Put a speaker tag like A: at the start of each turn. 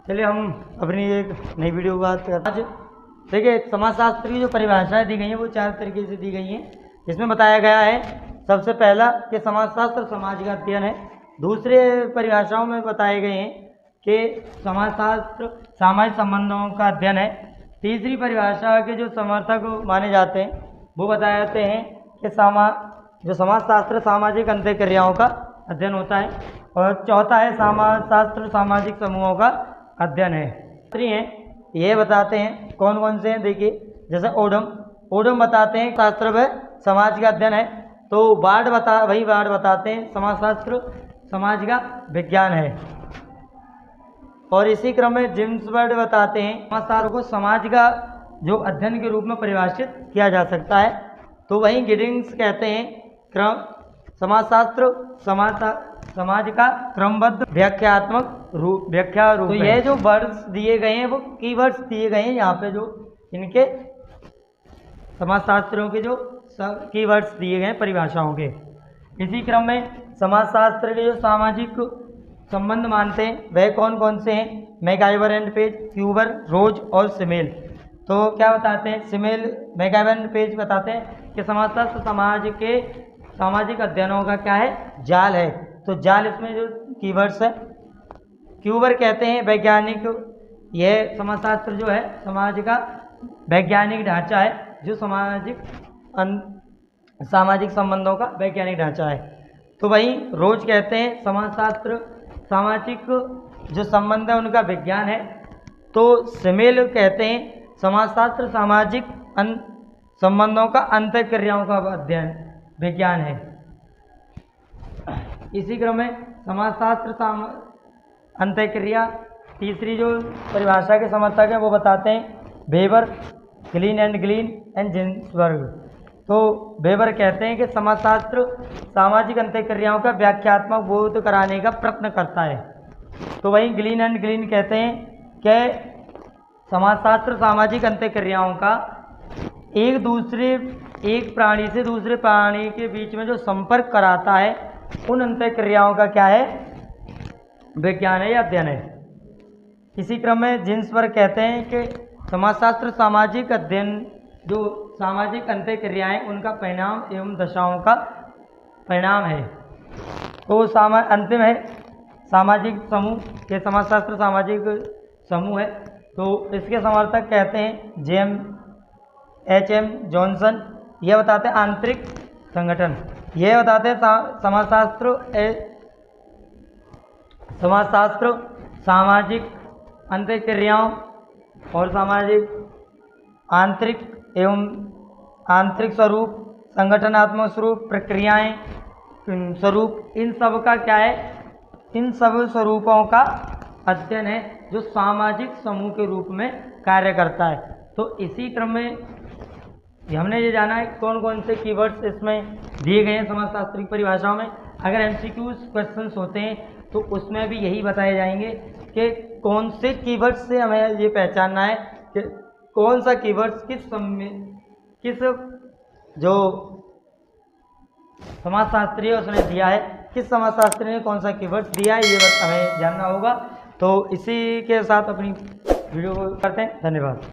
A: चलिए हम अपनी एक नई वीडियो की बात करते हैं। आज देखिए समाजशास्त्र की जो परिभाषाएं दी गई हैं वो 4 तरीके से दी गई हैं। इसमें बताया गया है सबसे पहला कि समाजशास्त्र समाज का अध्ययन है। दूसरे परिभाषाओं में बताए गए हैं कि समाजशास्त्र सामाजिक संबंधों का अध्ययन है। तीसरी परिभाषा के जो समर्थक माने जाते हैं वो बताए जाते हैं कि जो समाजशास्त्र सामाजिक अंतःक्रियाओं का अध्ययन होता है। और चौथा है समाजशास्त्र सामाजिक समूहों का अध्ययन है। ये बताते हैं कौन कौन से हैं। देखिए जैसे ओडम बताते हैं शास्त्र व समाज का अध्ययन है। तो वार्ड बताते हैं समाजशास्त्र समाज का विज्ञान है। और इसी क्रम में जिम्सबर्ड बताते हैं समाजशास्त्र को समाज का जो अध्ययन के रूप में परिभाषित किया जा सकता है। तो वहीं गिडिंग्स कहते हैं समाजशास्त्र समाज का क्रमबद्ध व्याख्या रूप। तो ये जो वर्ड्स दिए गए हैं वो कीवर्ड्स दिए गए हैं यहाँ पे, जो इनके समाजशास्त्रों के जो कीवर्ड्स दिए गए हैं परिभाषाओं के। इसी क्रम में समाजशास्त्र के जो सामाजिक संबंध मानते हैं वह कौन कौन से हैं। मैकआइवर एंड पेज, क्यूबर, रोज और सिमेल। तो क्या बताते हैं सिमेल, मैकआइवर एंड पेज बताते हैं कि समाजशास्त्र समाज के सामाजिक अध्ययनों का क्या है, जाल है। तो जाल इसमें जो कीवर्ड्स है। क्यूबर कहते हैं वैज्ञानिक, यह समाजशास्त्र जो है समाज का वैज्ञानिक ढांचा है, जो सामाजिक संबंधों का वैज्ञानिक ढांचा है। तो वहीं रोज कहते हैं समाजशास्त्र सामाजिक जो संबंध है उनका विज्ञान है। तो सिमेल कहते हैं समाजशास्त्र सामाजिक संबंधों का अंतःक्रियाओं का अध्ययन विज्ञान है। इसी क्रम में समाजशास्त्र अंतःक्रिया तीसरी जो परिभाषा के समर्थक हैं वो बताते हैं वेबर, ग्लीन एंड जिन्सबर्ग। तो वेबर कहते हैं कि समाजशास्त्र सामाजिक अंतःक्रियाओं का व्याख्यात्मक बोध कराने का प्रयत्न करता है। तो वहीं ग्लीन कहते हैं कि समाजशास्त्र सामाजिक अंतःक्रियाओं का एक प्राणी से दूसरे प्राणी के बीच में जो संपर्क कराता है उन अंतःक्रियाओं का क्या है, विज्ञान है या अध्ययन है। इसी क्रम में जिन्सबर्ग कहते हैं कि समाजशास्त्र सामाजिक अध्ययन जो सामाजिक अंतःक्रियाएं उनका परिणाम एवं दशाओं का परिणाम है। तो अंतिम है सामाजिक समूह, के समाजशास्त्र सामाजिक समूह है। तो इसके समर्थक कहते हैं H.M. जॉनसन। यह बताते हैं आंतरिक संगठन। यह बताते हैं समाजशास्त्र सामाजिक अंतःक्रियाओं और सामाजिक आंतरिक स्वरूप, संगठनात्मक स्वरूप, प्रक्रियाएं स्वरूप, इन सब का क्या है, इन सब स्वरूपों का अध्ययन है जो सामाजिक समूह के रूप में कार्य करता है। तो इसी क्रम में हमने ये जाना है कौन कौन से कीवर्ड्स इसमें दिए गए हैं समाजशास्त्र की परिभाषाओं में। अगर एमसीक्यू क्वेश्चंस होते हैं तो उसमें भी यही बताए जाएंगे कि कौन से कीवर्ड्स से हमें ये पहचानना है कि कौन सा कीवर्ड्स किस जो समाजशास्त्री है उसने दिया है, किस समाजशास्त्री ने कौन सा कीवर्ड्स दिया है, ये हमें जानना होगा। तो इसी के साथ अपनी वीडियो को करते हैं। धन्यवाद।